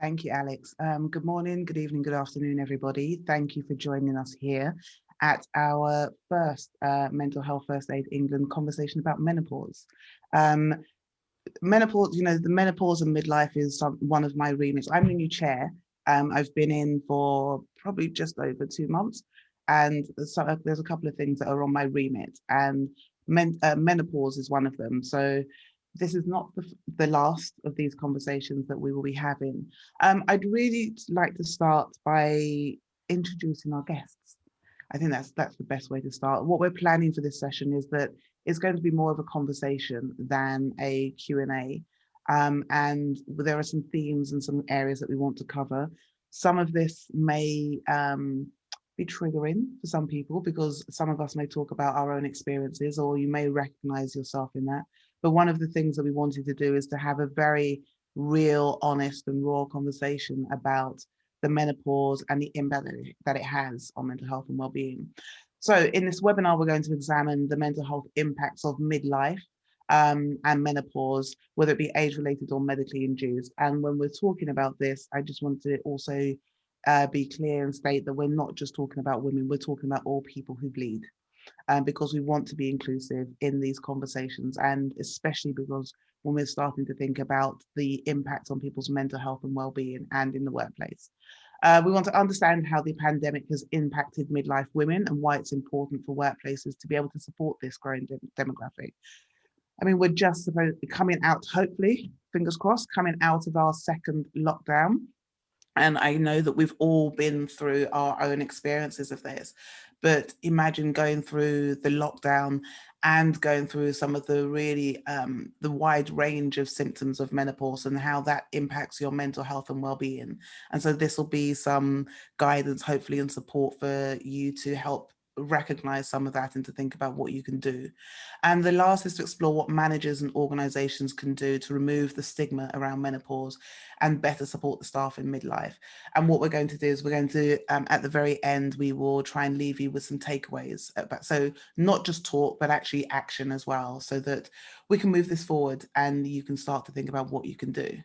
Thank you, Alex. Good morning, good evening, good afternoon, everybody. Thank you for joining us here at our first Mental Health First Aid England conversation about menopause. Menopause, the menopause and midlife is one of my remits. I'm the new chair. I've been in for probably just over 2 months, and so there's a couple of things that are on my remit, and menopause is one of them. So this is not the last of these conversations that we will be having. I'd really like to start by introducing our guests. I think that's the best way to start. What we're planning for this session is that it's going to be more of a conversation than a Q&A. And there are some themes and some areas that we want to cover. Some of this may be triggering for some people because some of us may talk about our own experiences, or you may recognize yourself in that. But one of the things that we wanted to do is to have a very real, honest and raw conversation about the menopause and the impact that it has on mental health and well-being. So in this webinar, we're going to examine the mental health impacts of midlife and menopause, whether it be age-related or medically induced. And when we're talking about this, I just want to also be clear and state that we're not just talking about women, we're talking about all people who bleed. Because we want to be inclusive in these conversations, and especially because when we're starting to think about the impact on people's mental health and well-being and in the workplace. We want to understand how the pandemic has impacted midlife women and why it's important for workplaces to be able to support this growing demographic. I mean, we're just supposed to be coming out, hopefully, fingers crossed, coming out of our second lockdown. And I know that we've all been through our own experiences of this, but imagine going through the lockdown and going through some of the really, the wide range of symptoms of menopause and how that impacts your mental health and well-being. And so this will be some guidance, hopefully, and support for you to help recognize some of that and to think about what you can do. And the last is to explore what managers and organizations can do to remove the stigma around menopause and better support the staff in midlife. And what we're going to do is we're going to, at the very end, we will try and leave you with some takeaways. So not just talk, but actually action as well, so that we can move this forward and you can start to think about what you can do.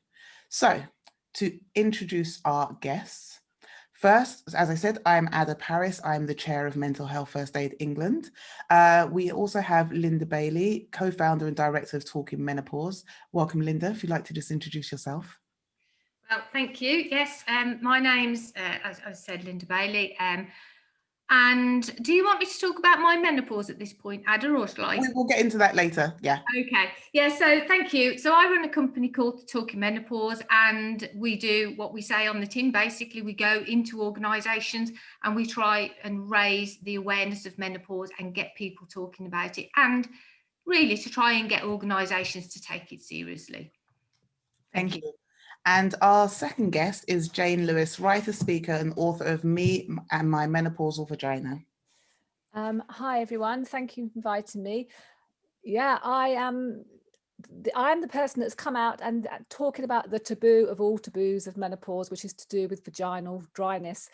So to introduce our guests, first, as I said, I'm Ada Paris. I'm the chair of Mental Health First Aid England. We also have Linda Bailey, co-founder and director of Talking Menopause. Welcome, Linda, if you'd like to just introduce yourself. Well, thank you. Yes, my name's, as I said, Linda Bailey. And do you want me to talk about my menopause at this point, Ada, or shall I? We'll get into that later, yeah. Okay, yeah, so thank you. So I run a company called Talking Menopause, and we do what we say on the tin. Basically, we go into organisations and we try and raise the awareness of menopause and get people talking about it, and really to try and get organisations to take it seriously. Thank you. And our second guest is Jane Lewis, writer, speaker, and author of Me and My Menopausal Vagina. Hi, everyone. Thank you for inviting me. Yeah, I'm the person that's come out and talking about the taboo of all taboos of menopause, which is to do with vaginal dryness.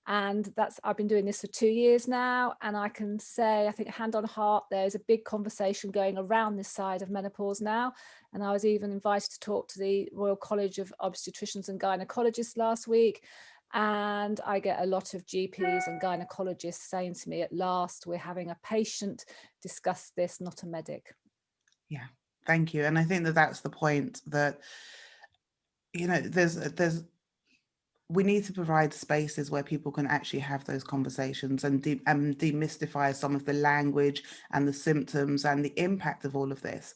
And I've been doing this for 2 years now, and I can say, I think hand on heart, there's a big conversation going around this side of menopause now. And I was even invited to talk to the Royal College of Obstetricians and Gynecologists last week. And I get a lot of GPs and gynecologists saying to me, at last, we're having a patient discuss this, not a medic. Yeah, thank you. And I think that that's the point, that, you know, we need to provide spaces where people can actually have those conversations and demystify some of the language and the symptoms and the impact of all of this.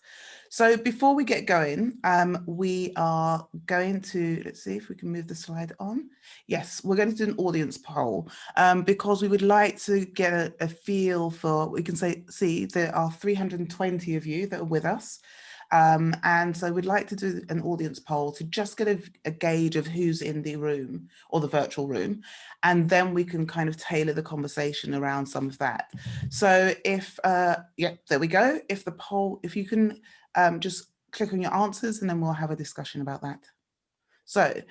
So before we get going, we are going to, let's see if we can move the slide on. Yes, we're going to do an audience poll because we would like to get a feel for, we can see there are 320 of you that are with us. And so we'd like to do an audience poll to just get a gauge of who's in the room or the virtual room, and then we can kind of tailor the conversation around some of that. So if, yeah, there we go. If the poll, if you can just click on your answers, and then we'll have a discussion about that. So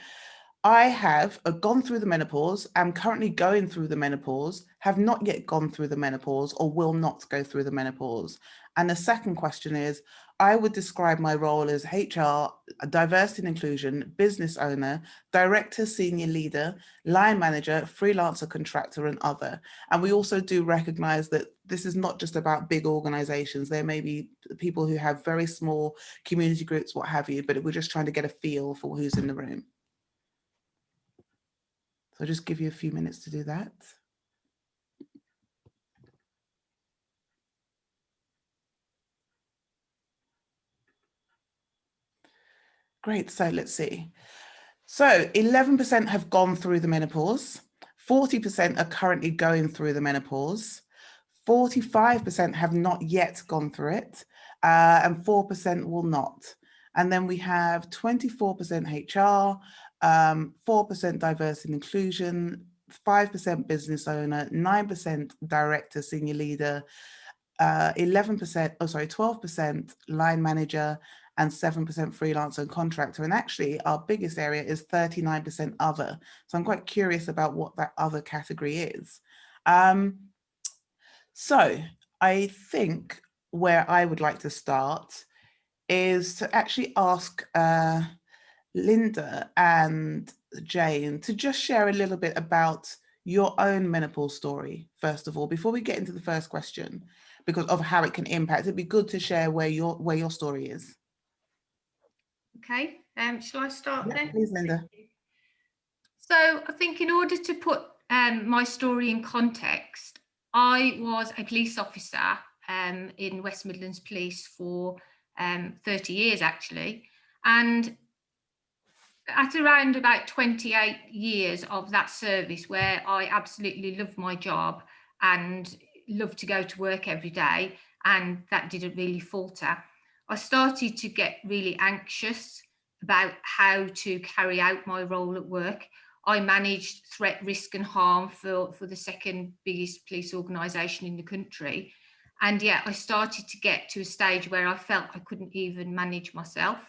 I have gone through the menopause, am currently going through the menopause, have not yet gone through the menopause, or will not go through the menopause. And the second question is, I would describe my role as HR, diversity and inclusion, business owner, director, senior leader, line manager, freelancer, contractor, and other. And we also do recognize that this is not just about big organizations. There may be people who have very small community groups, what have you, but we're just trying to get a feel for who's in the room. So I'll just give you a few minutes to do that. Great, so let's see. So 11% have gone through the menopause, 40% are currently going through the menopause, 45% have not yet gone through it, and 4% will not. And then we have 24% HR, 4% diversity and inclusion, 5% business owner, 9% director, senior leader, 12% line manager, and 7% freelancer and contractor. And actually our biggest area is 39% other. So I'm quite curious about what that other category is. So I think where I would like to start is to actually ask Linda and Jane to just share a little bit about your own menopause story, first of all, before we get into the first question, because of how it can impact. It'd be good to share where your story is. Okay, shall I start then? Please, Linda. So I think in order to put my story in context, I was a police officer in West Midlands Police for 30 years actually, and at around about 28 years of that service, where I absolutely loved my job and loved to go to work every day, and that didn't really falter, I started to get really anxious about how to carry out my role at work. I managed threat, risk and harm for the second biggest police organisation in the country. And yet I started to get to a stage where I felt I couldn't even manage myself.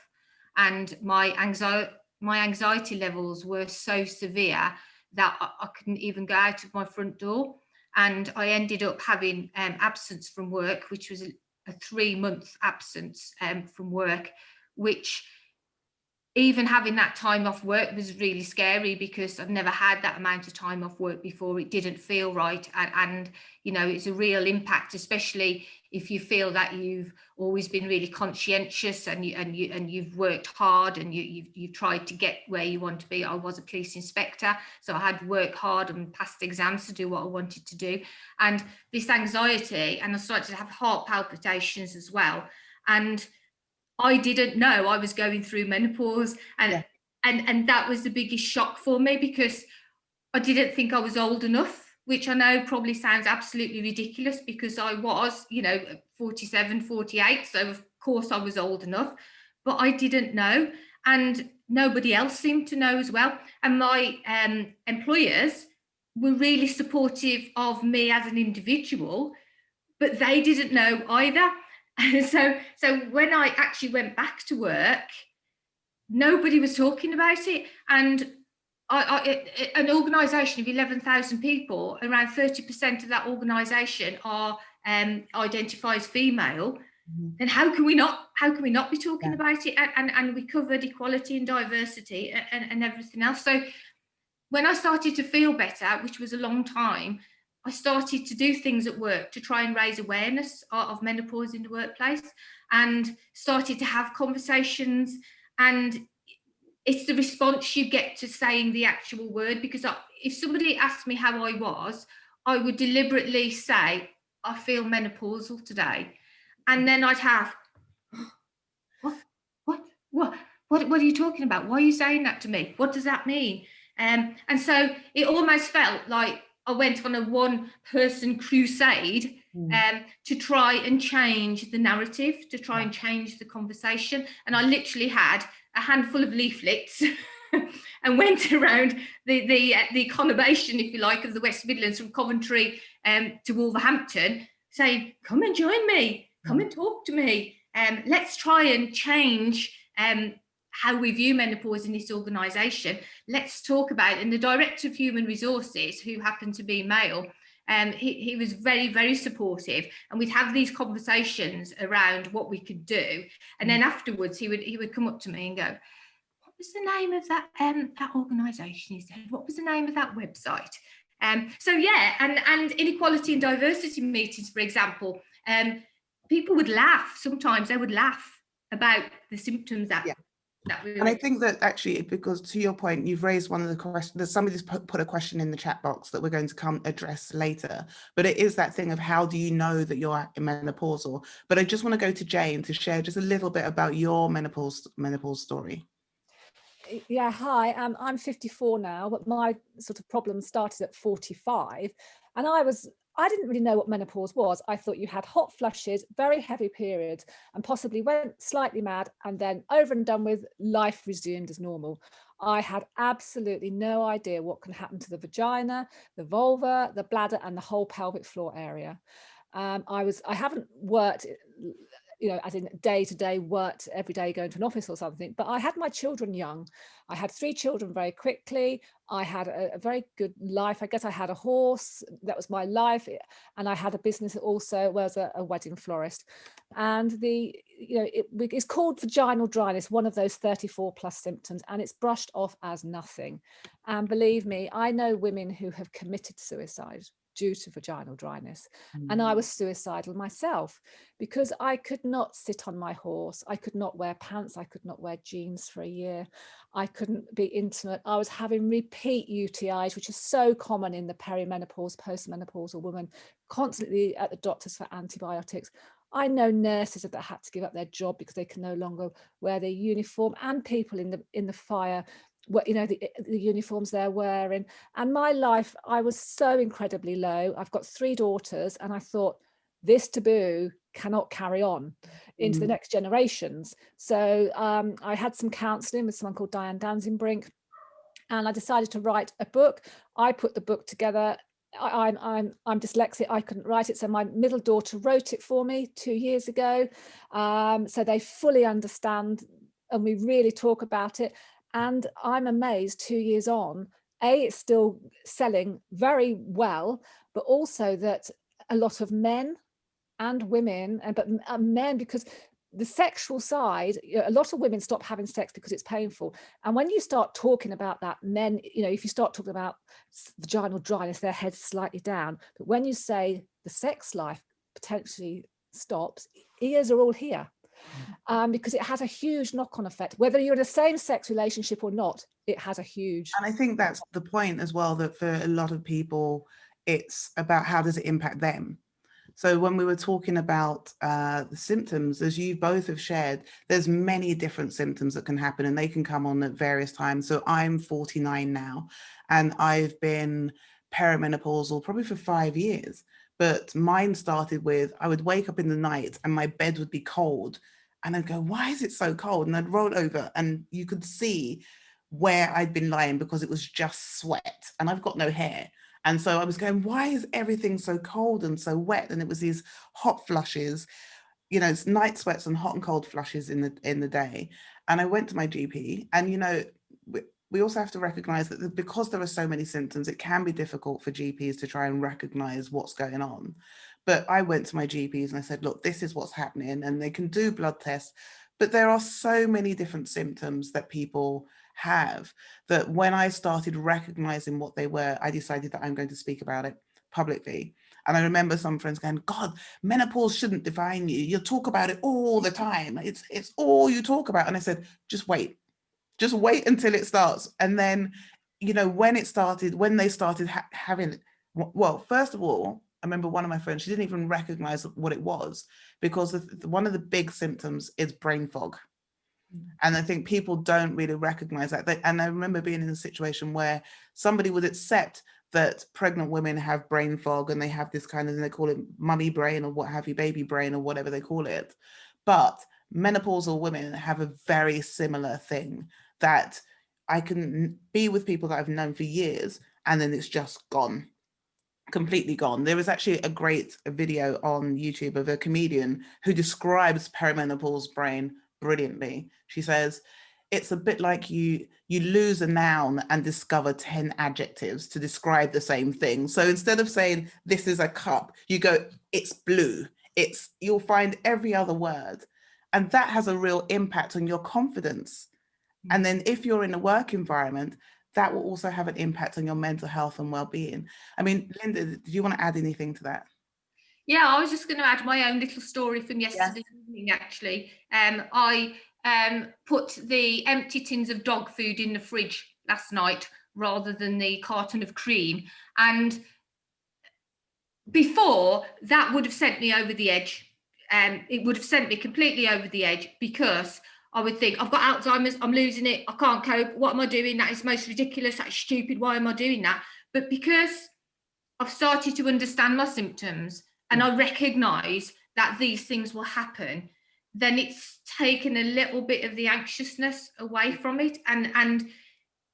And my anxiety levels were so severe that I couldn't even go out of my front door. And I ended up having absence from work, which was a 3-month absence from work, which even having that time off work was really scary because I've never had that amount of time off work before. It didn't feel right. And you know, it's a real impact, especially if you feel that you've always been really conscientious and you've worked hard and you've tried to get where you want to be. I was a police inspector, so I had to work hard and passed exams to do what I wanted to do. And this anxiety, and I started to have heart palpitations as well. And I didn't know I was going through menopause, and that was the biggest shock for me because I didn't think I was old enough, which I know probably sounds absolutely ridiculous because I was, you know, 47, 48, so of course I was old enough, but I didn't know, and nobody else seemed to know as well. And my employers were really supportive of me as an individual, but they didn't know either. So when I actually went back to work, nobody was talking about it. And an organisation of 11,000 people, around 30% of that organisation are identified as female. Then how can we not be talking about it? And we covered equality and diversity and everything else. So when I started to feel better, which was a long time, I started to do things at work to try and raise awareness of menopause in the workplace, and started to have conversations. And it's the response you get to saying the actual word, because if somebody asked me how I was, I would deliberately say, I feel menopausal today. And then I'd have, what are you talking about? Why are you saying that to me? What does that mean? And so it almost felt like I went on a one-person crusade to try and change the narrative, to try and change the conversation. And I literally had a handful of leaflets and went around the conurbation, if you like, of the West Midlands, from Coventry to Wolverhampton, saying, come and join me, come and talk to me. Let's try and change how we view menopause in this organisation. Let's talk about it. And the Director of Human Resources, who happened to be male, He was very, very supportive, and we'd have these conversations around what we could do. And then afterwards, he would come up to me and go, "What was the name of that organisation?" He said, "What was the name of that website?" So yeah, and inequality and diversity meetings, for example, people would laugh. Sometimes they would laugh about the symptoms that. Yeah. That we And I think that actually, because to your point, you've raised one of the questions, somebody's put a question in the chat box that we're going to come address later, but it is that thing of how do you know that you're menopausal? But I just want to go to Jane to share just a little bit about your menopause story. Yeah, hi, I'm 54 now, but my sort of problem started at 45, and I didn't really know what menopause was. I thought you had hot flushes, very heavy periods, and possibly went slightly mad, and then over and done with, life resumed as normal. I had absolutely no idea what can happen to the vagina, the vulva, the bladder, and the whole pelvic floor area. I haven't worked, you know, as in day to day, worked every day going to an office or something, but I had my children young. I had 3 children very quickly. I had a very good life. I guess I had a horse, that was my life. And I had a business that also was a wedding florist. And it's called vaginal dryness, one of those 34 plus symptoms, and it's brushed off as nothing. And believe me, I know women who have committed suicide due to vaginal dryness. And I was suicidal myself because I could not sit on my horse. I could not wear pants. I could not wear jeans for a year. I couldn't be intimate. I was having repeat UTIs, which is so common in the perimenopause, postmenopausal woman, constantly at the doctors for antibiotics. I know nurses that had to give up their job because they can no longer wear their uniform, and people in the fire, you know, the uniforms they're wearing. And my life, I was so incredibly low. I've got 3 daughters, and I thought, this taboo cannot carry on into the next generations. So I had some counselling with someone called Diane Danzenbrink, and I decided to write a book. I put the book together. I'm dyslexic. I couldn't write it, so my middle daughter wrote it for me 2 years ago. So they fully understand, and we really talk about it. And I'm amazed 2 years on, it's still selling very well, but also that a lot of men and women, but men, because the sexual side, you know, a lot of women stop having sex because it's painful. And when you start talking about that, men, you know, if you start talking about vaginal dryness, their head's slightly down. But when you say the sex life potentially stops, ears are all here. Because it has a huge knock-on effect, whether you're in a same-sex relationship or not. It has a huge. And I think that's the point as well, that for a lot of people, it's about how does it impact them. So when we were talking about the symptoms, as you both have shared, there's many different symptoms that can happen, and they can come on at various times. So I'm 49 now, and I've been perimenopausal probably for 5 years. But mine started with, I would wake up in the night and my bed would be cold. And I'd go, why is it so cold? And I'd roll over and you could see where I'd been lying because it was just sweat, and I've got no hair. And so I was going, why is everything so cold and so wet? And it was these hot flushes, you know, night sweats and hot and cold flushes in the day. And I went to my GP, and, you know, we also have to recognize that because there are so many symptoms, it can be difficult for GPs to try and recognize what's going on. But I went to my GPs and I said, look, this is what's happening. And they can do blood tests, but there are so many different symptoms that people have, that when I started recognizing what they were, I decided that I'm going to speak about it publicly. And I remember some friends going, God, menopause shouldn't define you. You talk about it all the time. It's all you talk about. And I said, just wait until it starts. And then, you know, when they started having, well, first of all, I remember one of my friends, she didn't even recognize what it was, because one of the big symptoms is brain fog. And I think people don't really recognize that. And I remember being in a situation where somebody would accept that pregnant women have brain fog, and they have this kind of, they call it mummy brain or what have you, baby brain or whatever they call it. But menopausal women have a very similar thing, that I can be with people that I've known for years and then it's just gone, completely gone. There was actually a great video on YouTube of a comedian who describes perimenopause brain brilliantly. She says, it's a bit like you lose a noun and discover 10 adjectives to describe the same thing. So instead of saying this is a cup, you go, it's blue. You'll find every other word. And that has a real impact on your confidence. And then if you're in a work environment, that will also have an impact on your mental health and well-being. I mean, Linda, do you want to add anything to that? Yeah, I was just going to add my own little story from yesterday evening, actually. I put the empty tins of dog food in the fridge last night rather than the carton of cream. And before, that would have sent me over the edge. It would have sent me completely over the edge, because I would think, I've got Alzheimer's, I'm losing it, I can't cope, what am I doing? That is most ridiculous, that's stupid, why am I doing that? But because I've started to understand my symptoms and I recognise that these things will happen, then it's taken a little bit of the anxiousness away from it. And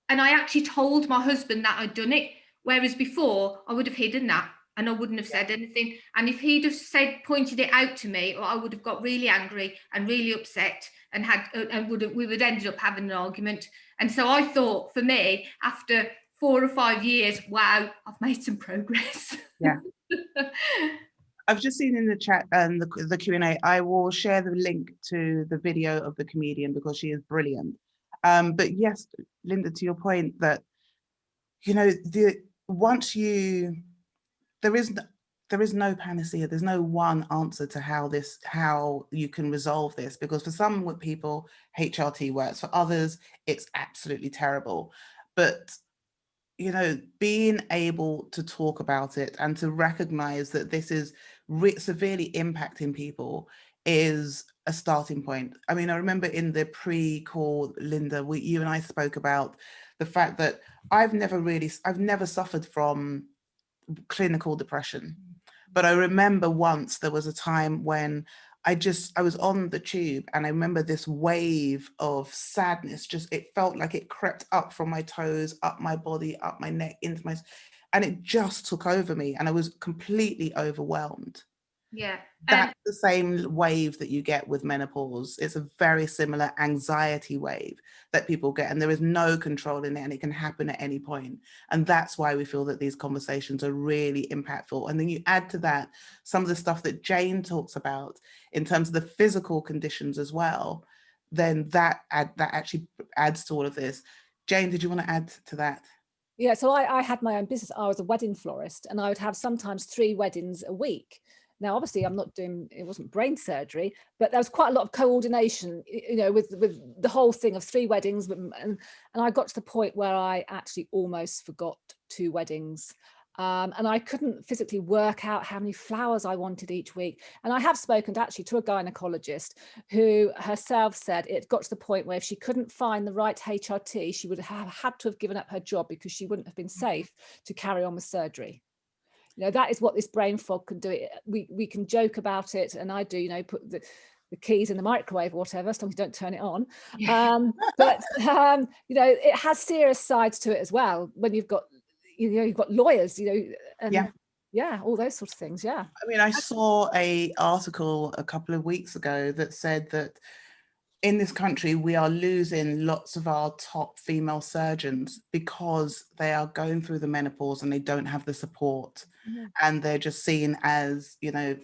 I actually told my husband that I'd done it, whereas before I would have hidden that and I wouldn't have said anything. And if he'd have pointed it out to me, I would have got really angry and really upset, and we would ended up having an argument. And so I thought, for me, after 4 or 5 years, wow, I've made some progress. Yeah. I've just seen in the chat and the Q&A, I will share the link to the video of the comedian because she is brilliant. But yes, Linda, to your point that, you know, there is no panacea. There's no one answer to how you can resolve this, because for some people, HRT works. For others, it's absolutely terrible. But you know, being able to talk about it and to recognize that this is severely impacting people is a starting point. I mean, I remember in the pre-call, Linda, you and I spoke about the fact that I've never suffered from clinical depression. But I remember once there was a time when I was on the tube, and I remember this wave of sadness, it felt like it crept up from my toes, up my body, up my neck, and it just took over me, and I was completely overwhelmed. Yeah. That's the same wave that you get with menopause. It's a very similar anxiety wave that people get, and there is no control in it, and it can happen at any point. And that's why we feel that these conversations are really impactful. And then you add to that some of the stuff that Jane talks about in terms of the physical conditions as well, then that actually adds to all of this. Jane, did you want to add to that? Yeah, so I had my own business. I was a wedding florist, and I would have sometimes 3 weddings a week. Now, obviously, it wasn't brain surgery, but there was quite a lot of coordination, you know, with the whole thing of 3 weddings. And I got to the point where I actually almost forgot 2 weddings. And I couldn't physically work out how many flowers I wanted each week. And I have spoken to a gynecologist who herself said it got to the point where if she couldn't find the right HRT, she would have had to have given up her job, because she wouldn't have been safe to carry on with surgery. You know, that is what this brain fog can do. We can joke about it, and I do, you know, put the keys in the microwave or whatever, as long as you don't turn it on. But you know, it has serious sides to it as well. When you've got lawyers, you know, and all those sorts of things. Yeah. I mean, I saw an article a couple of weeks ago that said that in this country, we are losing lots of our top female surgeons because they are going through the menopause and they don't have the support. And they're just seen as, you know,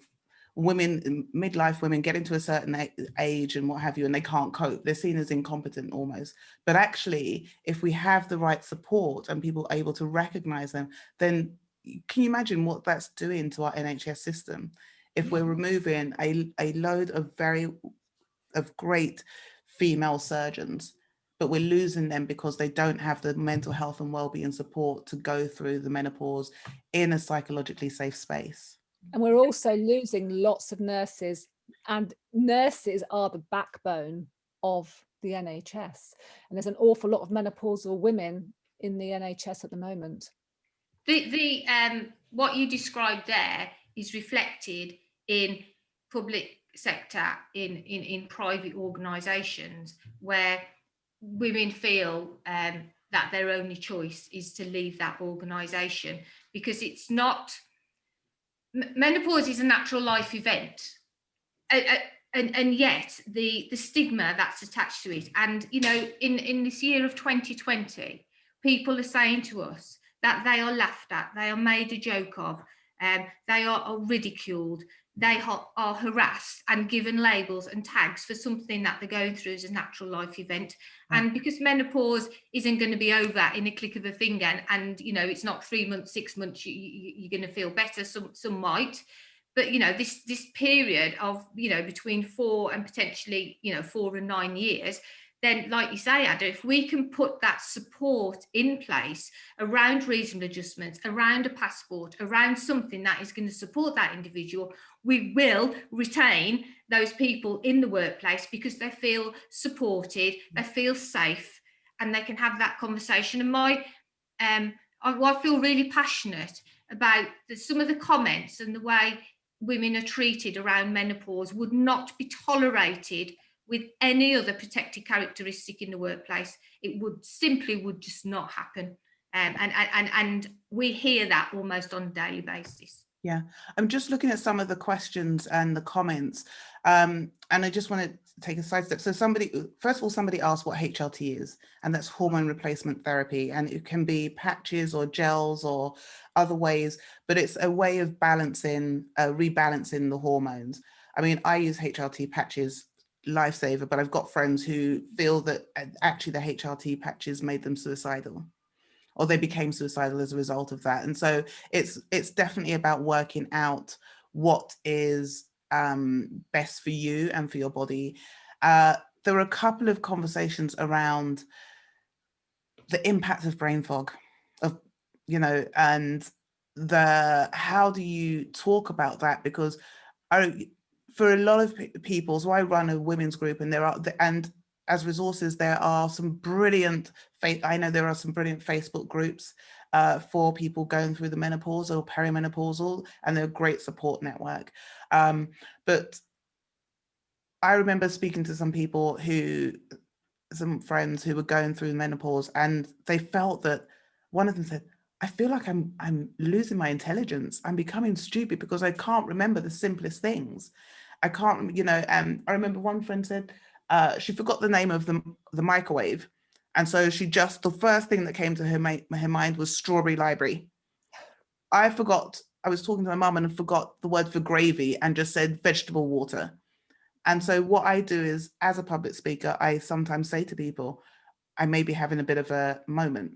midlife women get into a certain age and what have you, and they can't cope. They're seen as incompetent almost. But actually, if we have the right support and people are able to recognize them, then can you imagine what that's doing to our NHS system? If we're removing a load of great female surgeons, but we're losing them because they don't have the mental health and well-being support to go through the menopause in a psychologically safe space. And we're also losing lots of nurses, and nurses are the backbone of the NHS. And there's an awful lot of menopausal women in the NHS at the moment. What you described there is reflected in public sector, in private organisations, where women feel that their only choice is to leave that organisation, because menopause is a natural life event. and yet the stigma that's attached to it. And, you know, in this year of 2020, people are saying to us that they are laughed at, they are made a joke of, they are ridiculed, they are harassed and given labels and tags for something that they're going through as a natural life event. And because menopause isn't going to be over in a click of a finger, and you know, it's not 3 months, 6 months, you're going to feel better. Some might, but you know, this period of, you know, between 4 and potentially, you know, 4 and 9 years, then like you say, Ada, if we can put that support in place around reasonable adjustments, around a passport, around something that is going to support that individual, we will retain those people in the workplace because they feel supported, they feel safe, and they can have that conversation. And I feel really passionate about some of the comments and the way women are treated around menopause would not be tolerated with any other protected characteristic in the workplace. It would just not happen. And we hear that almost on a daily basis. Yeah, I'm just looking at some of the questions and the comments, and I just want to take a side step. So first of all, somebody asked what HRT is, and that's hormone replacement therapy, and it can be patches or gels or other ways, but it's a way of rebalancing the hormones. I mean, I use HRT patches, lifesaver, but I've got friends who feel that actually the HRT patches made them suicidal, or they became suicidal as a result of that. And so it's definitely about working out what is best for you and for your body. There were a couple of conversations around the impact of brain fog, of, you know, and how do you talk about that? Because for a lot of people, so I run a women's group, and as resources, there are some brilliant, I know there are some brilliant Facebook groups for people going through the menopause or perimenopausal, and they're a great support network. But I remember speaking to some friends who were going through menopause, and they felt that, one of them said, I feel like I'm losing my intelligence. I'm becoming stupid because I can't remember the simplest things. I can't, you know, I remember one friend said, she forgot the name of the microwave. And so the first thing that came to her mind was strawberry library. I was talking to my mum and forgot the word for gravy and just said vegetable water. And so what I do is, as a public speaker, I sometimes say to people, I may be having a bit of a moment,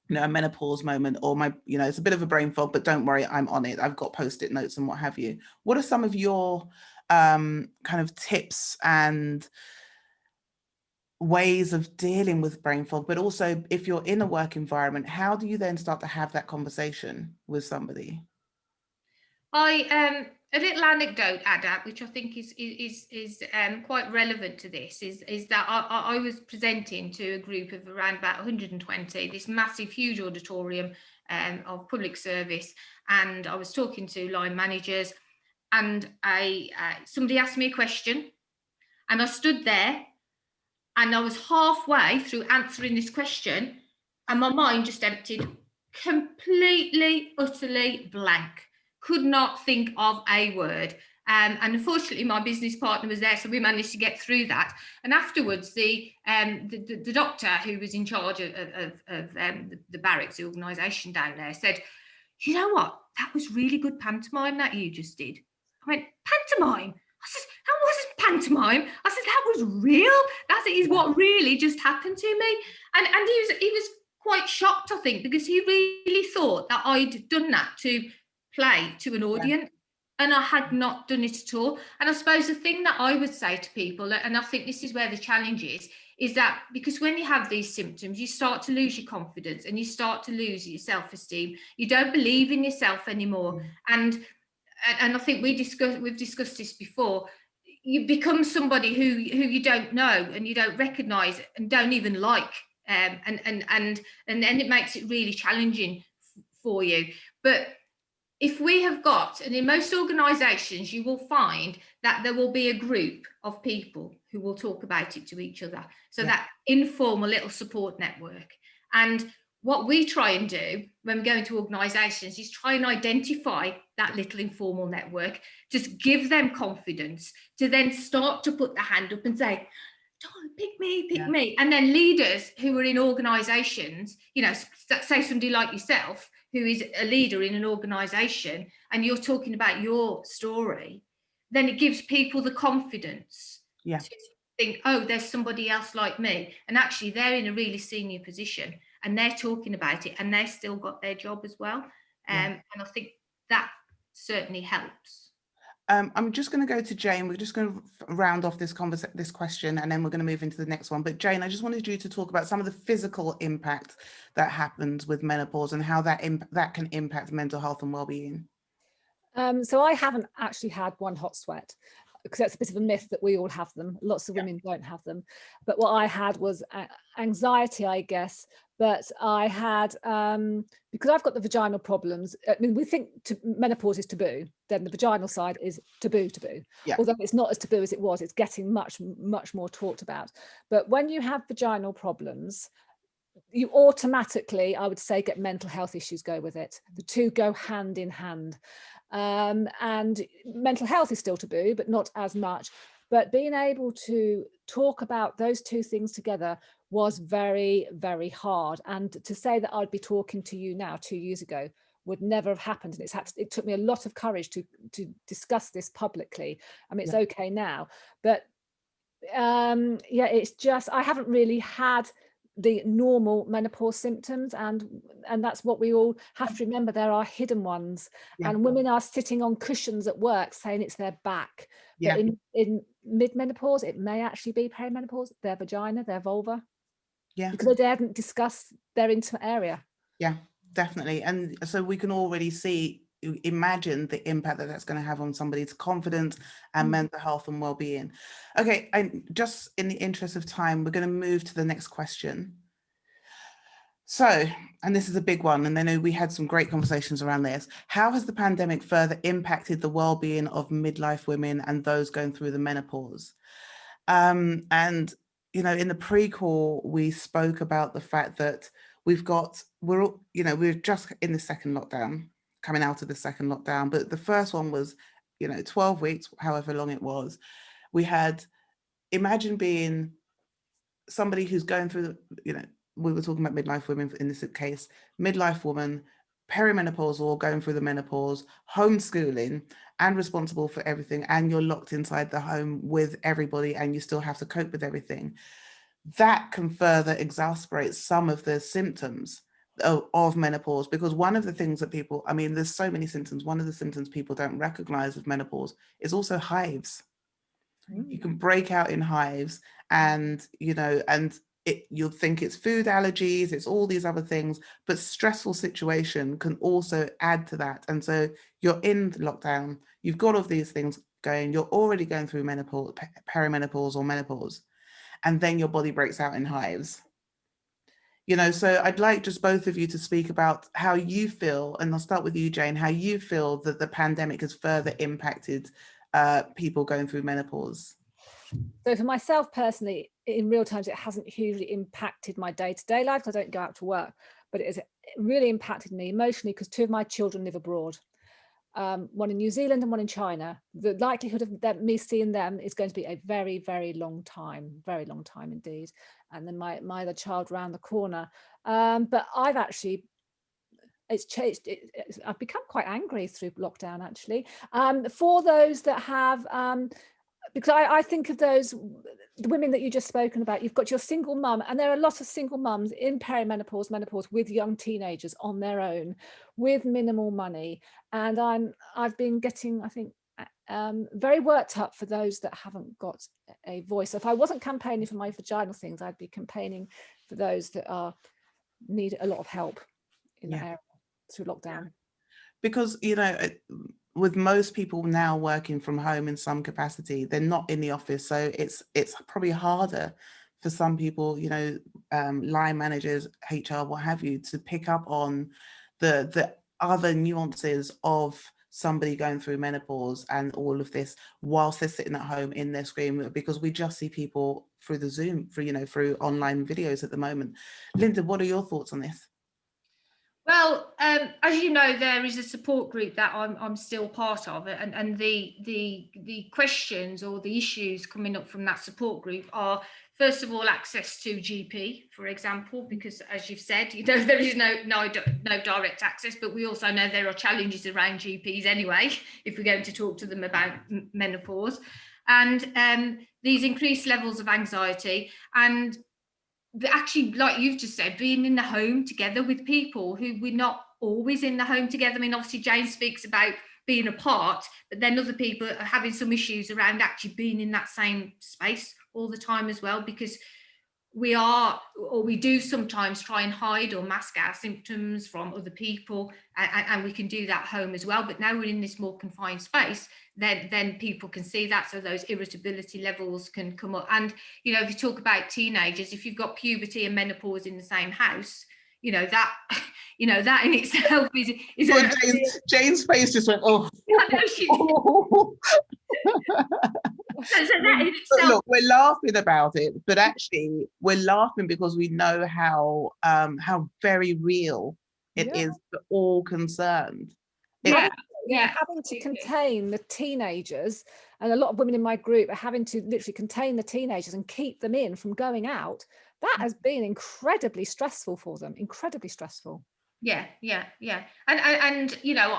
you know, a menopause moment, or it's a bit of a brain fog, but don't worry, I'm on it. I've got Post-it notes and what have you. What are some of your kind of tips and ways of dealing with brain fog? But also, if you're in a work environment, how do you then start to have that conversation with somebody? A little anecdote, Ada, which I think is quite relevant to this, is that I was presenting to a group of around about 120, this massive, huge auditorium of public service, and I was talking to line managers, and somebody asked me a question, and I stood there, and I was halfway through answering this question, and my mind just emptied, completely, utterly blank. Could not think of a word. And unfortunately, my business partner was there, so we managed to get through that. And afterwards, the doctor who was in charge of the barracks, the organisation down there, said, "You know what? That was really good pantomime that you just did." I went, "Pantomime?" I said, "That wasn't pantomime." I said, "That was real. That is what really just happened to me." And he was quite shocked, I think, because he really thought that I'd done that to play to an audience, and I had not done it at all. And I suppose the thing that I would say to people, and I think this is where the challenge is that because when you have these symptoms, you start to lose your confidence and you start to lose your self-esteem. You don't believe in yourself anymore. And I think we've discussed this before. You become somebody who you don't know and you don't recognize and don't even like, and then it makes it really challenging for you. But if we have got, and in most organisations, you will find that there will be a group of people who will talk about it to each other. So that informal little support network. And what we try and do when we go into organisations is try and identify that little informal network, just give them confidence to then start to put the hand up and say, pick me, pick me. And then leaders who are in organisations, you know, say somebody like yourself, who is a leader in an organisation, and you're talking about your story, then it gives people the confidence to think, oh, there's somebody else like me. And actually they're in a really senior position and they're talking about it and they've still got their job as well. And I think that certainly helps. I'm just going to go to Jane. We're just going to round off this question, and then we're going to move into the next one. But Jane, I just wanted you to talk about some of the physical impact that happens with menopause and how that can impact mental health and well-being. So I haven't actually had one hot sweat, because that's a bit of a myth that we all have them. Lots of women don't have them. But what I had was anxiety, I guess. But I had, because I've got the vaginal problems, I mean, we think menopause is taboo, then the vaginal side is taboo. Although it's not as taboo as it was, it's getting much more talked about. But when you have vaginal problems, you automatically, I would say, get mental health issues go with it. The two go hand in hand. And mental health is still taboo, but not as much. But being able to talk about those two things together was very, very hard. And to say that I'd be talking to you now 2 years ago would never have happened. And it took me a lot of courage to discuss this publicly. I mean, it's okay now, but it's just, I haven't really had the normal menopause symptoms, and that's what we all have to remember. There are hidden ones, and women are sitting on cushions at work saying it's their back, but in mid-menopause it may actually be perimenopause, their vagina, their vulva, because they haven't discussed their intimate area. Definitely. And so we can already imagine the impact that that's going to have on somebody's confidence and mental health and well-being. Okay, and just in the interest of time, we're going to move to the next question. So, and this is a big one, and I know we had some great conversations around this. How has the pandemic further impacted the well-being of midlife women and those going through the menopause? And, you know, in the pre-call, we spoke about the fact that we're just in the second lockdown, coming out of the second lockdown, but the first one was, 12 weeks, however long it was. Imagine being somebody who's going through, we were talking about midlife women in this case, midlife woman, perimenopausal, going through the menopause, homeschooling, and responsible for everything, and you're locked inside the home with everybody and you still have to cope with everything. That can further exacerbate some of the symptoms of menopause, because one of the things that there's so many symptoms. One of the symptoms people don't recognize of menopause is also hives. You can break out in hives, and you'll think it's food allergies, it's all these other things, but stressful situation can also add to that. And so you're in lockdown, you've got all of these things going, you're already going through menopause, perimenopause or menopause, and then your body breaks out in hives. So I'd like just both of you to speak about how you feel, and I'll start with you, Jane, how you feel that the pandemic has further impacted people going through menopause. So for myself personally, in real times, it hasn't hugely impacted my day-to-day life because I don't go out to work, but it has really impacted me emotionally because 2 of my children live abroad. One in New Zealand and one in China. The likelihood of me seeing them is going to be a very, very long time indeed. And then my other child around the corner. But I've actually, it's changed. I've become quite angry through lockdown, actually. For those that have, because I think of the women that you just spoken about. You've got your single mum, and there are a lot of single mums in perimenopause, menopause, with young teenagers on their own, with minimal money. And I've been getting, I think, very worked up for those that haven't got a voice. So if I wasn't campaigning for my vaginal things, I'd be campaigning for those that need a lot of help in that area through lockdown. Because, with most people now working from home in some capacity, they're not in the office. So it's probably harder for some people, line managers, HR, what have you, to pick up on the other nuances of somebody going through menopause and all of this whilst they're sitting at home in their screen, because we just see people through the Zoom, through online videos at the moment. Linda, what are your thoughts on this? Well, as you know, there is a support group that I'm still part of, and the questions or the issues coming up from that support group are, first of all, access to GP, for example, because as you've said, you know, there is no direct access, but we also know there are challenges around GPs anyway, if we're going to talk to them about menopause, and these increased levels of anxiety, and actually, like you've just said, being in the home together with people who we're not always in the home together. I mean, obviously, Jane speaks about being apart, but then other people are having some issues around actually being in that same space all the time as well, because we do sometimes try and hide or mask our symptoms from other people, and we can do that home as well. But now we're in this more confined space, then people can see that, so those irritability levels can come up. And you know, if you talk about teenagers, if you've got puberty and menopause in the same house, you know that that in itself is well, Jane's face just went, oh. I know she did. So that in itself, look, we're laughing about it, but actually we're laughing because we know how very real it is for all concerned. Having to contain the teenagers, and a lot of women in my group are having to literally contain the teenagers and keep them in from going out. That has been incredibly stressful for them, incredibly stressful. Yeah. And you know,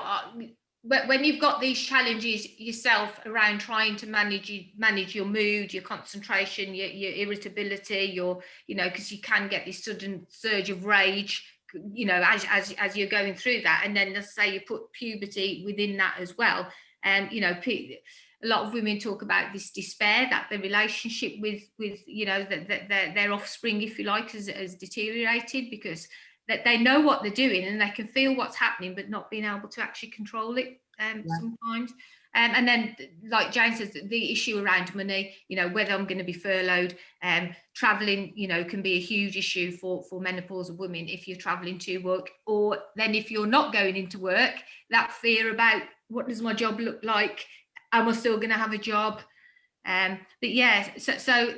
when you've got these challenges yourself around trying to manage your mood, your concentration, your irritability, because you can get this sudden surge of rage, you know, as you're going through that, and then let's say you put puberty within that as well, and you know, a lot of women talk about this despair that the relationship with you know, their offspring, if you like, has deteriorated, because that they know what they're doing and they can feel what's happening, but not being able to actually control it sometimes. And then, like Jane says, the issue around money, you know, whether I'm going to be furloughed, traveling, you know, can be a huge issue for menopausal women if you're traveling to work, or then if you're not going into work, that fear about what does my job look like? Am I still going to have a job? But yeah, so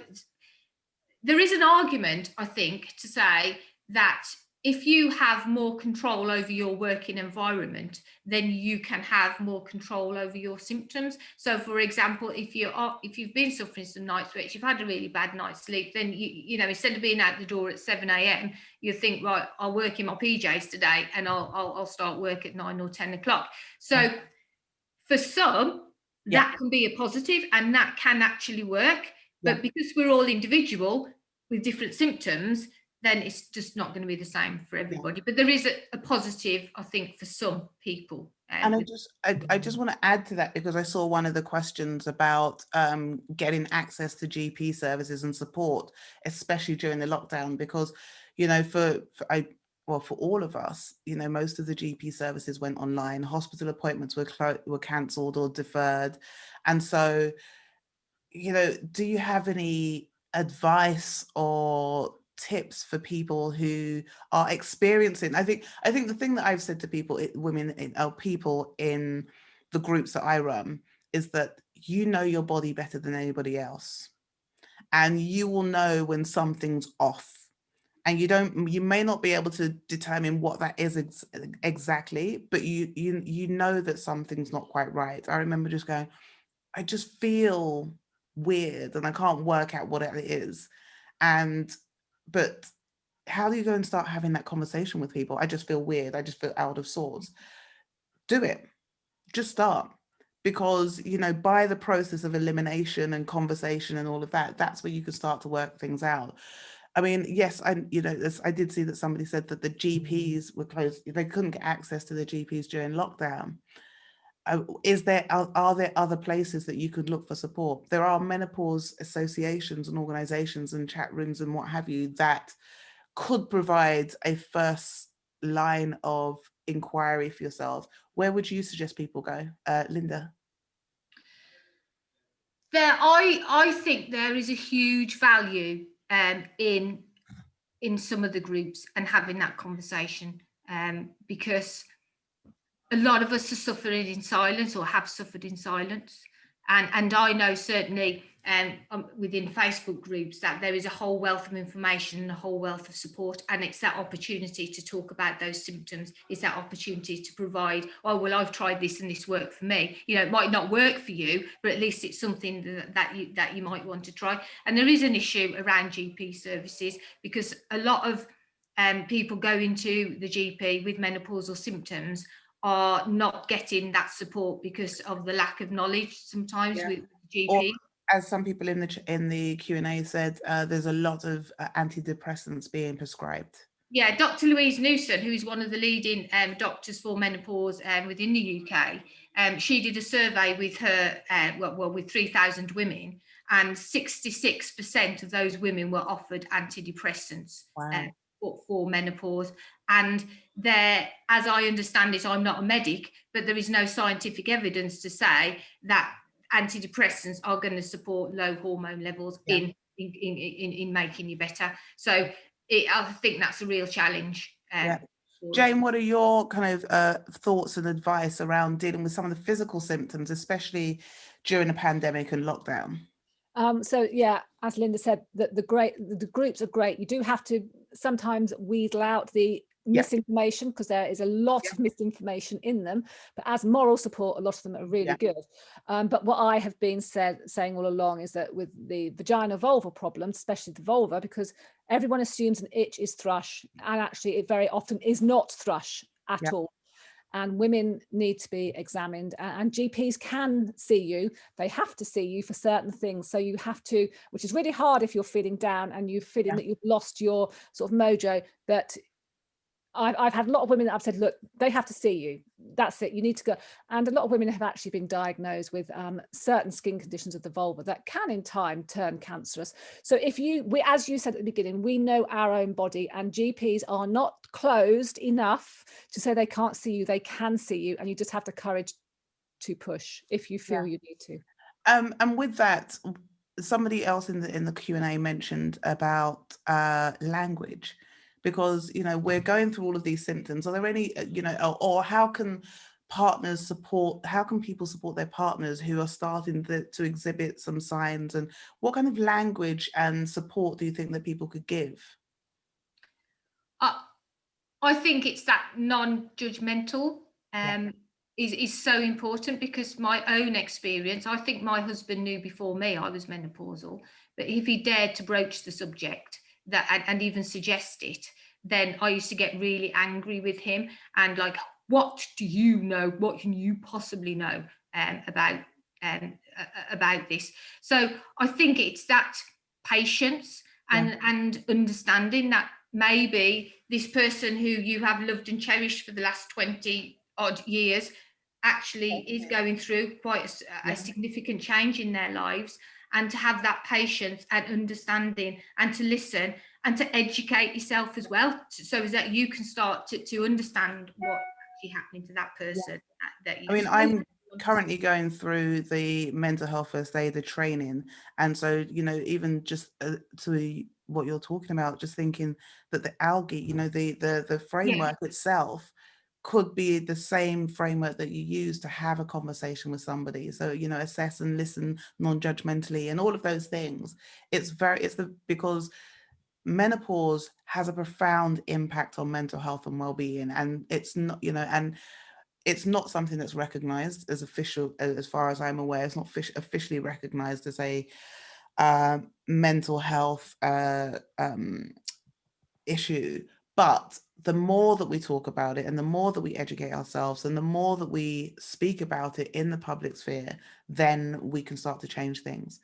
there is an argument, I think, to say that if you have more control over your working environment, then you can have more control over your symptoms. So, for example, if you've been suffering some night sweats, you've had a really bad night's sleep, then you know, instead of being out the door at 7 a.m, you think, right, I'll work in my PJs today, and I'll start work at 9 or 10 o'clock. So, for some, that can be a positive, and that can actually work. But because we're all individual with different symptoms, then it's just not going to be the same for everybody. But there is a positive, I think, for some people. And I just want to add to that, because I saw one of the questions about getting access to GP services and support, especially during the lockdown, because, you know, for all of us, you know, most of the GP services went online, hospital appointments were cancelled or deferred. And so, you know, do you have any advice or tips for people who are experiencing? I think the thing that I've said to people, people in the groups that I run, is that you know your body better than anybody else, and you will know when something's off, and you may not be able to determine what that is exactly, but you know that something's not quite right. I remember just going, I just feel weird and I can't work out what it is. But how do you go and start having that conversation with people? I just feel weird. I just feel out of sorts. Do it. Just start. Because, you know, by the process of elimination and conversation and all of that, that's where you can start to work things out. I mean, yes, I did see that somebody said that the GPs were closed. They couldn't get access to the GPs during lockdown. Are there other places that you could look for support? There are menopause associations and organizations and chat rooms and what have you that could provide a first line of inquiry for yourself. Where would you suggest people go? Linda? I think there is a huge value in some of the groups and having that conversation, because a lot of us are suffering in silence or have suffered in silence. And I know certainly within Facebook groups that there is a whole wealth of information and a whole wealth of support, and it's that opportunity to talk about those symptoms. It's that opportunity to provide, oh well, I've tried this and this worked for me. You know, it might not work for you, but at least it's something that you might want to try. And there is an issue around GP services, because a lot of people go into the GP with menopausal symptoms are not getting that support because of the lack of knowledge sometimes with GP. Or, as some people in the Q&A said, there's a lot of antidepressants being prescribed. Yeah, Dr. Louise Newson, who is one of the leading doctors for menopause within the UK, she did a survey with her, with 3,000 women, and 66% of those women were offered antidepressants. Wow. For menopause. And there, as I understand it, I'm not a medic, but there is no scientific evidence to say that antidepressants are going to support low hormone levels in making you better. So I think that's a real challenge. Jane, what are your kind of thoughts and advice around dealing with some of the physical symptoms, especially during a pandemic and lockdown? So yeah, as Linda said, the groups are great. You do have to sometimes weedle out the misinformation, because there is a lot of misinformation in them, but as moral support, a lot of them are really good. But what I have been saying all along is that with the vagina-vulval problems, especially the vulva, because everyone assumes an itch is thrush, and actually it very often is not thrush at all. And women need to be examined, and GPs can see you. They have to see you for certain things. So you have to, which is really hard if you're feeling down and you're feeling that you've lost your sort of mojo. But I've had a lot of women that I've said, look, they have to see you. That's it. You need to go. And a lot of women have actually been diagnosed with certain skin conditions of the vulva that can in time turn cancerous. So as you said at the beginning, we know our own body, and GPs are not closed enough to say they can't see you. They can see you, and you just have the courage to push if you feel you need to. And with that, somebody else in the Q&A mentioned about language. Because, you know, we're going through all of these symptoms. Are there any, you know, or how can people support their partners who are starting to exhibit some signs? And what kind of language and support do you think that people could give? I think it's that non-judgmental is so important, because my own experience, I think my husband knew before me I was menopausal, but if he dared to broach the subject and even suggest it, then I used to get really angry with him and like, what do you know? What can you possibly know about this? So I think it's that patience and understanding that maybe this person who you have loved and cherished for the last 20 odd years actually is going through quite a significant change in their lives, and to have that patience and understanding and to listen and to educate yourself as well, so that you can start to understand what's actually happening to that person. I mean, I'm currently going through the mental health first aider training, and so, you know, even just to what you're talking about, just thinking that the algae, you know, the framework itself could be the same framework that you use to have a conversation with somebody. So, you know, assess and listen non-judgmentally and all of those things. Because menopause has a profound impact on mental health and well-being, and it's not, you know, and it's not something that's recognized as official, as far as I'm aware. It's not officially recognized as a mental health issue. But the more that we talk about it, and the more that we educate ourselves, and the more that we speak about it in the public sphere, then we can start to change things.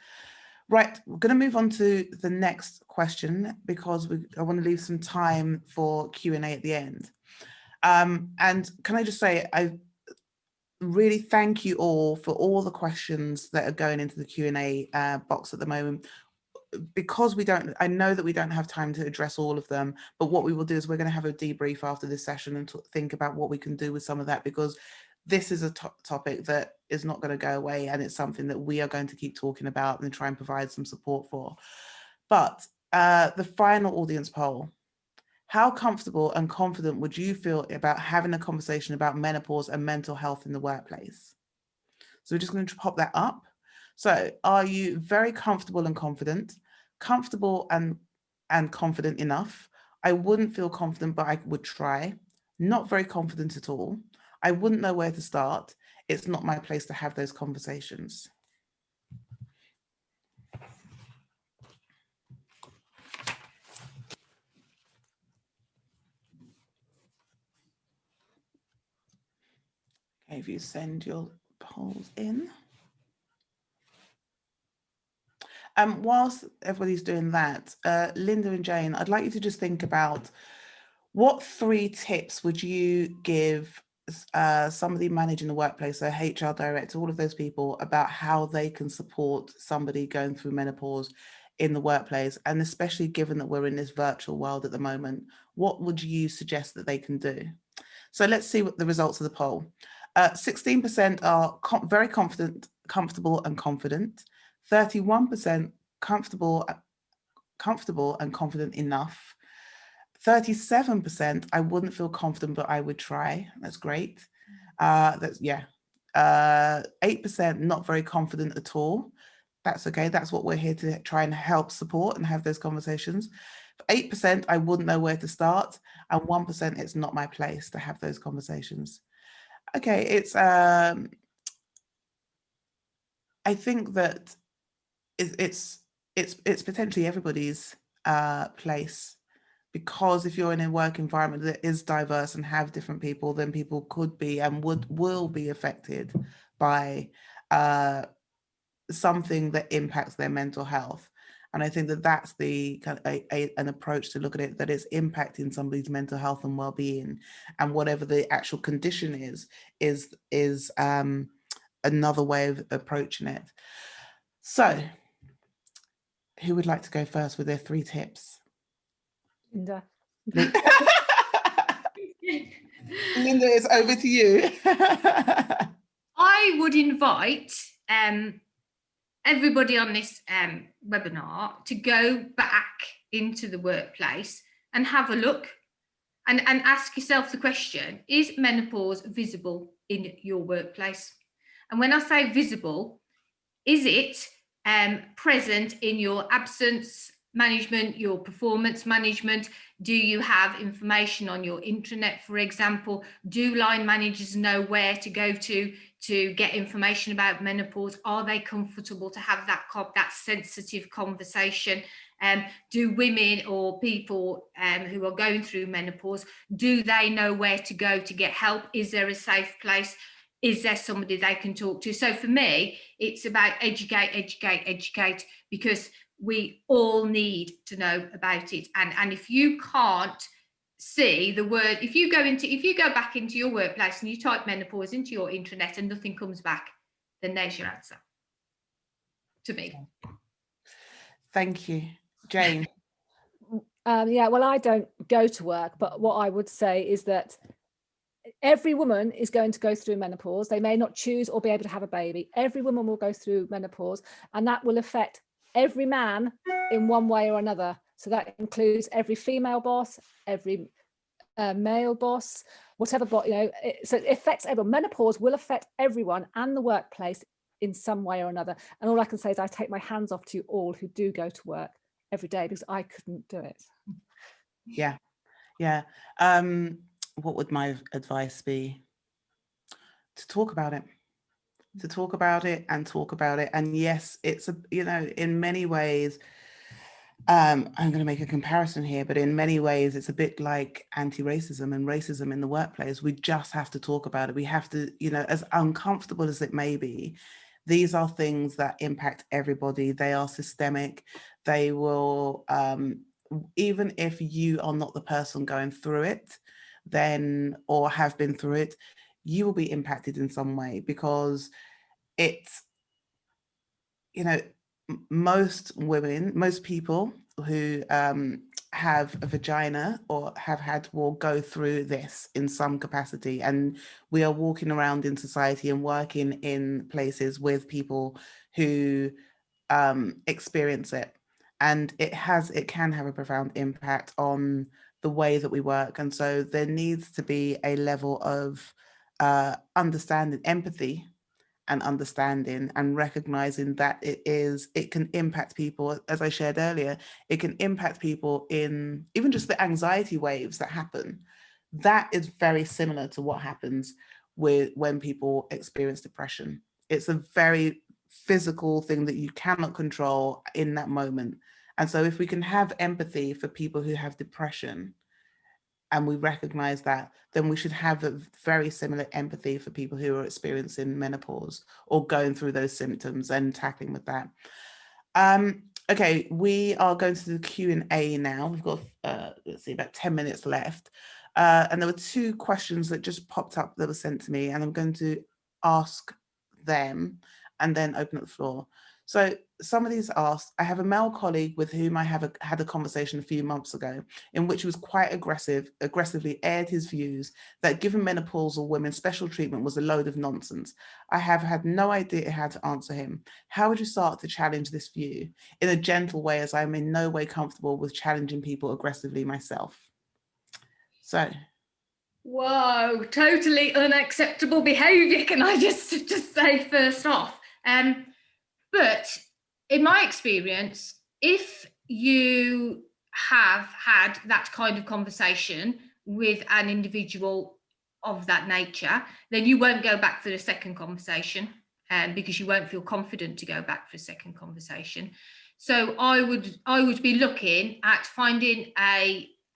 Right, we're going to move on to the next question, because I want to leave some time for Q&A at the end. And can I just say, I really thank you all for all the questions that are going into the Q&A box at the moment. Because I know that we don't have time to address all of them, but what we will do is we're going to have a debrief after this session and think about what we can do with some of that, because this is a topic that is not going to go away, and it's something that we are going to keep talking about and try and provide some support for. But the final audience poll: how comfortable and confident would you feel about having a conversation about menopause and mental health in the workplace? So we're just going to pop that up. So are you very comfortable and confident, comfortable and confident enough? I wouldn't feel confident, but I would try. Not very confident at all. I wouldn't know where to start. It's not my place to have those conversations. Okay, if you send your polls in. Whilst everybody's doing that, Linda and Jane, I'd like you to just think about what 3 tips would you give somebody managing the workplace, so HR director, all of those people, about how they can support somebody going through menopause in the workplace, and especially given that we're in this virtual world at the moment, what would you suggest that they can do? So let's see what the results of the poll. 16% are very confident, comfortable and confident. 31% comfortable and confident enough. 37%, I wouldn't feel confident, but I would try. That's great. 8% not very confident at all. That's okay. That's what we're here to try and help support and have those conversations. 8%, I wouldn't know where to start. And 1%, it's not my place to have those conversations. Okay, it's I think that it's potentially everybody's place, because if you're in a work environment that is diverse and have different people, then people could be and will be affected by something that impacts their mental health. And I think that that's the kind of an approach to look at it, that it's impacting somebody's mental health and well-being, and whatever the actual condition is another way of approaching it. So who would like to go first with their 3 tips? Linda. Linda, it's over to you. I would invite everybody on this webinar to go back into the workplace and have a look and ask yourself the question, is menopause visible in your workplace? And when I say visible, is it present in your absence management, your performance management? Do you have information on your intranet, for example? Do line managers know where to go to get information about menopause? Are they comfortable to have that sensitive conversation? Do women or people who are going through menopause, do they know where to go to get help? Is there a safe place? Is there somebody they can talk to? So for me, it's about educate, because we all need to know about it. And if you can't see the word, if you go back into your workplace and you type menopause into your intranet and nothing comes back, then there's your answer to me. Thank you. Jane. Yeah, well, I don't go to work, but what I would say is that every woman is going to go through menopause. They may not choose or be able to have a baby. Every woman will go through menopause, and that will affect every man in one way or another. So that includes every female boss, every male boss, whatever, so it affects everyone. Menopause will affect everyone and the workplace in some way or another. And all I can say is I take my hands off to you all who do go to work every day, because I couldn't do it. Yeah. What would my advice be? To talk about it. To talk about it and talk about it. And yes, it's in many ways, I'm going to make a comparison here, but in many ways, it's a bit like anti-racism and racism in the workplace. We just have to talk about it. We have to, as uncomfortable as it may be, these are things that impact everybody. They are systemic. They will, even if you are not the person going through it, then, or have been through it, you will be impacted in some way, because it's, most women, most people who have a vagina or have had will go through this in some capacity. And we are walking around in society and working in places with people who experience it. And it can have a profound impact on the way that we work. And so there needs to be a level of understanding, empathy, and understanding and recognizing that it can impact people, as I shared earlier, it can impact people in even just the anxiety waves that happen. That is very similar to what happens when people experience depression. It's a very physical thing that you cannot control in that moment. And so if we can have empathy for people who have depression, and we recognize that, then we should have a very similar empathy for people who are experiencing menopause or going through those symptoms and tackling with that. Okay, we are going to the Q&A now. We've got, let's see, about 10 minutes left. And there were 2 questions that just popped up that were sent to me, and I'm going to ask them and then open up the floor. So some of these asked, I have a male colleague with whom I had a conversation a few months ago in which he was quite aggressively aired his views that giving menopausal women special treatment was a load of nonsense. I have had no idea how to answer him. How would you start to challenge this view in a gentle way, as I'm in no way comfortable with challenging people aggressively myself? So. Whoa, totally unacceptable behaviour, can I just say first off. But in my experience, if you have had that kind of conversation with an individual of that nature, then you won't go back for the second conversation, because you won't feel confident to go back for a second conversation. So I would be looking at finding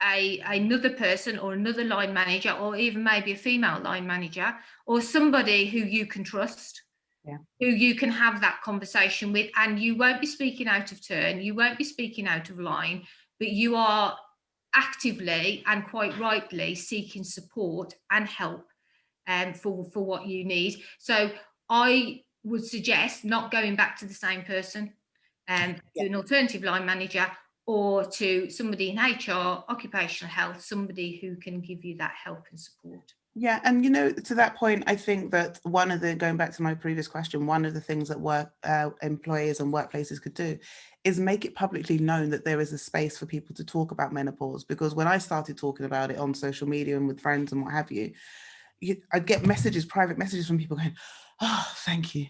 another person or another line manager, or even maybe a female line manager, or somebody who you can trust, who you can have that conversation with, and you won't be speaking out of turn, you won't be speaking out of line, but you are actively and quite rightly seeking support and help for what you need. So I would suggest not going back to the same person, to an alternative line manager, or to somebody in HR, occupational health, somebody who can give you that help and support. Yeah, and to that point, I think that going back to my previous question, one of the things that employers and workplaces could do is make it publicly known that there is a space for people to talk about menopause. Because when I started talking about it on social media and with friends and what have you, I'd get private messages from people going, oh, thank you.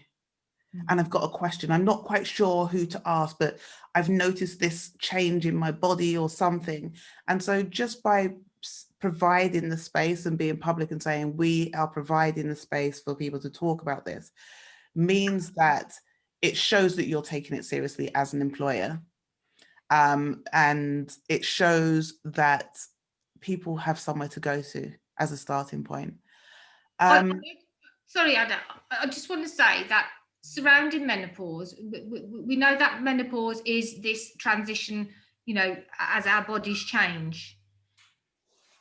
And I've got a question. I'm not quite sure who to ask, but I've noticed this change in my body or something. And so just by providing the space and being public and saying we are providing the space for people to talk about this means that it shows that you're taking it seriously as an employer. And it shows that people have somewhere to go to as a starting point. Sorry, Ada, I just want to say that surrounding menopause, we know that menopause is this transition, as our bodies change.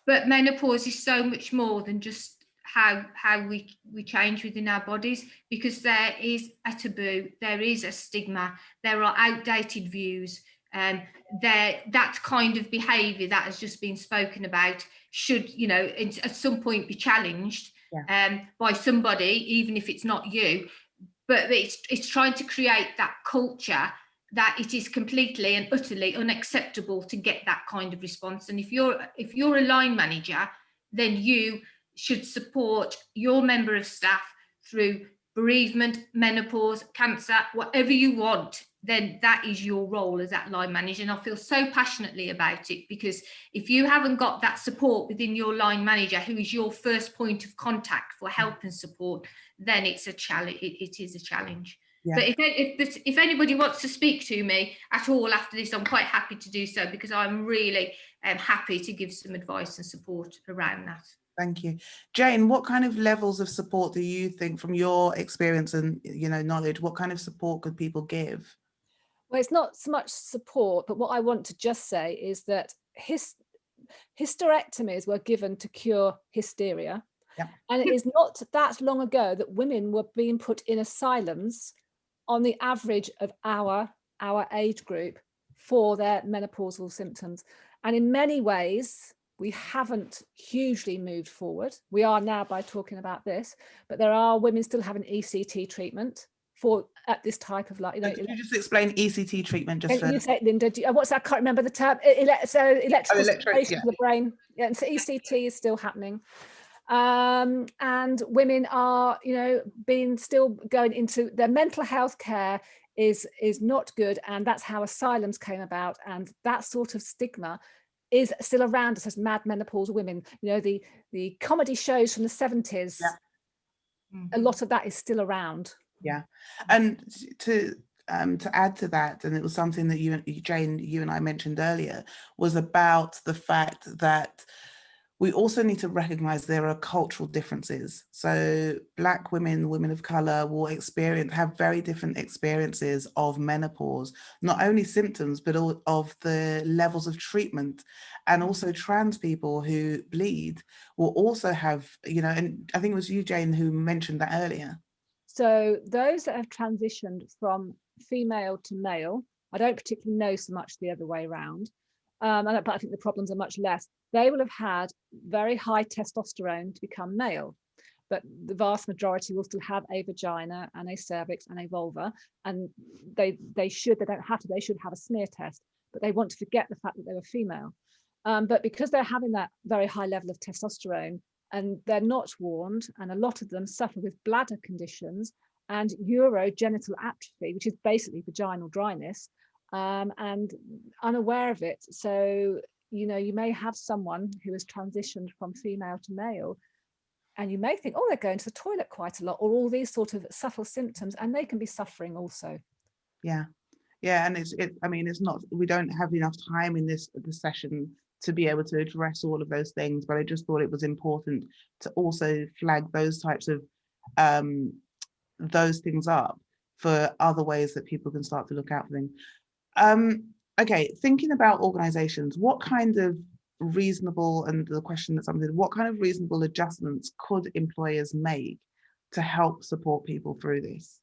But menopause is so much more than just how we change within our bodies, because there is a taboo, there is a stigma, there are outdated views, and that kind of behaviour that has just been spoken about should, at some point be challenged by somebody, even if it's not you. But it's trying to create that culture that it is completely and utterly unacceptable to get that kind of response. And if you're a line manager, then you should support your member of staff through bereavement, menopause, cancer, whatever you want. Then that is your role as that line manager. And I feel so passionately about it, because if you haven't got that support within your line manager, who is your first point of contact for help and support, then it's a challenge. It is a challenge. Yeah. But if anybody wants to speak to me at all after this, I'm quite happy to do so, because I'm really happy to give some advice and support around that. Thank you. Jane, what kind of levels of support do you think, from your experience and knowledge, what kind of support could people give? Well, it's not so much support, but what I want to just say is that hysterectomies were given to cure hysteria. Yeah. And it is not that long ago that women were being put in asylums on the average of our age group for their menopausal symptoms. And in many ways, we haven't hugely moved forward. We are now by talking about this, but there are women still having ECT treatment at this type of Could you just explain ECT treatment just for... You say, Linda, what's that? I can't remember the term. Electrical stimulation of the brain. Yeah, and so ECT is still happening. And women are, you know, still going into their mental health care is not good, and that's how asylums came about, and that sort of stigma is still around us as mad menopausal women. You know, the comedy shows from the 70s, a lot of that is still around. Yeah, and to add to that, and it was something that Jane, you and I mentioned earlier, was about the fact that we also need to recognize there are cultural differences. So Black women, women of color will have very different experiences of menopause, not only symptoms, but of the levels of treatment. And also trans people who bleed will also have, you know, and I think it was you, Jane, who mentioned that earlier. So those that have transitioned from female to male, I don't particularly know so much the other way around, but I think the problems are much less. They will have had very high testosterone to become male, but the vast majority will still have a vagina and a cervix and a vulva, and they should have a smear test, but they want to forget the fact that they were female. But because they're having that very high level of testosterone and they're not warned, and a lot of them suffer with bladder conditions and urogenital atrophy, which is basically vaginal dryness, and unaware of it. So, you know, you may have someone who has transitioned from female to male, and you may think, oh, they're going to the toilet quite a lot, or all these sort of subtle symptoms, and they can be suffering also. Yeah. Yeah, and I mean, it's not, we don't have enough time in this session to be able to address all of those things, but I just thought it was important to also flag those types of those things up for other ways that people can start to look out for things. Okay, thinking about organizations, what kind of reasonable, and the question that somebody did, what kind of reasonable adjustments could employers make to help support people through this?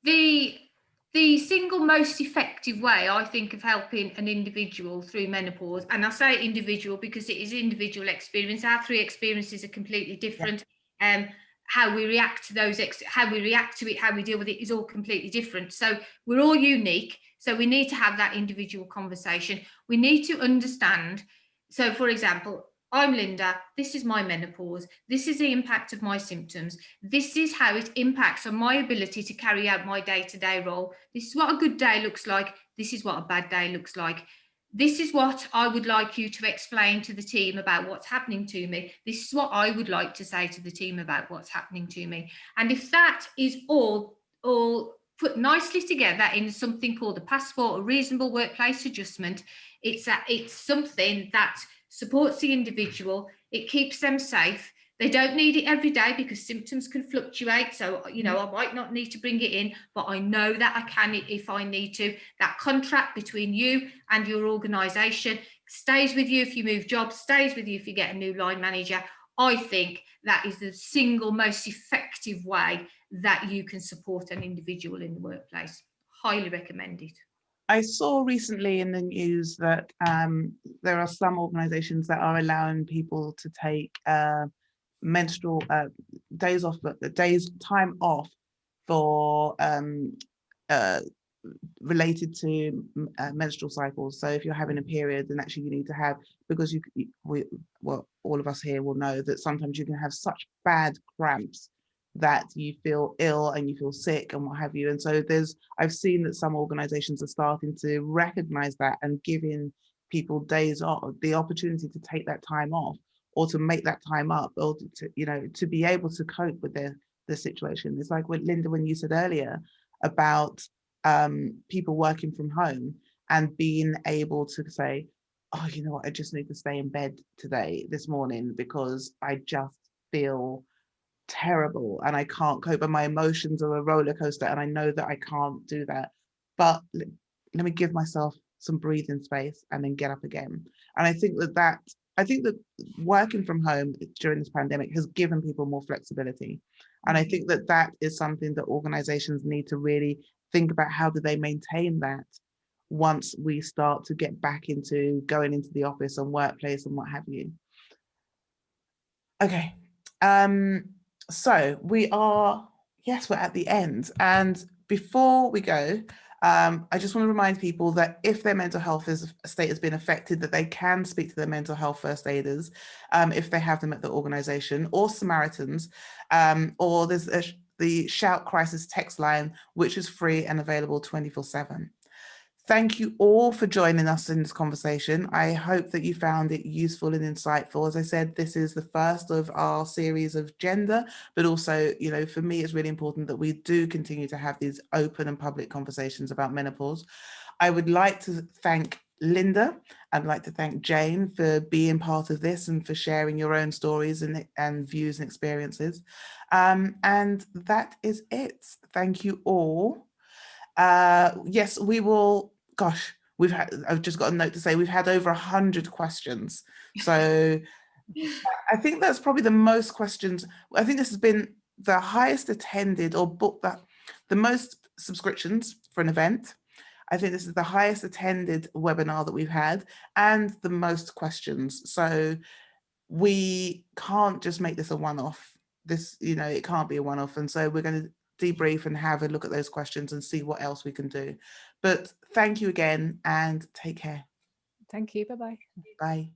The single most effective way, I think, of helping an individual through menopause, and I say individual because it is individual experience. Our three experiences are completely different. How we react to those, how we react to it, how we deal with it is all completely different. So we're all unique. So we need to have that individual conversation. We need to understand. So, for example, I'm Linda, this is my menopause, this is the impact of my symptoms, this is how it impacts on my ability to carry out my day-to-day role, this is what a good day looks like, this is what a bad day looks like, this is what I would like you to explain to the team about what's happening to me, this is what I would like to say to the team about what's happening to me. And if that is all put nicely together in something called a passport, a reasonable workplace adjustment, it's something that supports the individual, it keeps them safe. They don't need it every day because symptoms can fluctuate. So, you know, I might not need to bring it in, but I know that I can if I need to. That contract between you and your organisation stays with you if you move jobs, stays with you if you get a new line manager. I think that is the single most effective way that you can support an individual in the workplace. Highly recommend it. I saw recently in the news that there are some organizations that are allowing people to take menstrual days off, time off for related to menstrual cycles. So if you're having a period, then actually you need to have, because well, all of us here will know that sometimes you can have such bad cramps that you feel ill and you feel sick and what have you. And so I've seen that some organizations are starting to recognize that and giving people days off, the opportunity to take that time off or to make that time up, or to, you know, to be able to cope with their situation. It's like what Linda, when you said earlier about people working from home and being able to say, oh, you know what, I just need to stay in bed this morning because I just feel terrible and I can't cope and my emotions are a roller coaster and I know that I can't do that, but let me give myself some breathing space and then get up again. And I think that working from home during this pandemic has given people more flexibility, and I think that is something that organizations need to really think about. How do they maintain that once we start to get back into going into the office and workplace and what have you? Okay, so we're at the end, and before we go, I just want to remind people that if their mental health state has been affected, that they can speak to their mental health first aiders if they have them at the organisation, or Samaritans, or there's the Shout Crisis text line, which is free and available 24/7. Thank you all for joining us in this conversation. I hope that you found it useful and insightful. As I said, this is the first of our series of gender, but also, you know, for me, it's really important that we do continue to have these open and public conversations about menopause. I would like to thank Linda. I'd like to thank Jane for being part of this and for sharing your own stories and views and experiences. And that is it. Thank you all. Yes, we will. Gosh, I've just got a note to say we've had over 100 questions. So I think that's probably the most questions. I think this has been the highest attended or booked, the most subscriptions for an event. I think this is the highest attended webinar that we've had and the most questions. So we can't just make this a one-off. This, you know, it can't be a one-off. And so we're going to debrief and have a look at those questions and see what else we can do. But thank you again and take care. Thank you. Bye-bye. Bye.